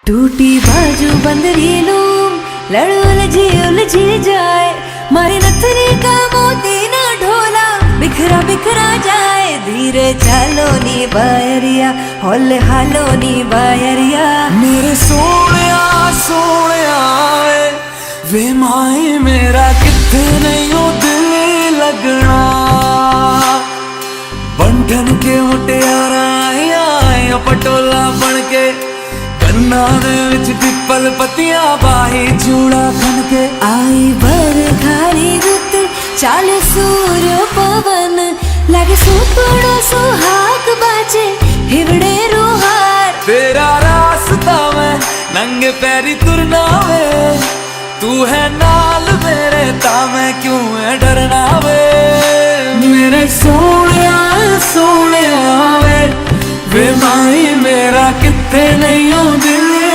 टूटी बाजू बंदरी लूम लड़ उलझी जाए, मारे नथनी का मोती ना ढोला बिखरा बिखरा जाए। धीरे चालो नी बायरिया, होले हालो नी बायरिया। मेरे सोनिया सोनिया वे माए मेरा किथे नहीं हो दिल लगना। बंधन के मुटियारा आया पटोला बन के, कन्ना दे विच पिपल पतियां बाही चूड़ा खन के। आई बरखारी रुत चाले सूर्य पवन, लगे सुपड़ो सुहाग बाजे हिवड़े रुहार। तेरा रास्ता मैं नंगे पैरी तुरना वे, तू है नाल मेरे ता मैं क्यों है डरना वे। मेरे सोनिया सोनिया वे माई मेरा किथे नहीं हो दिल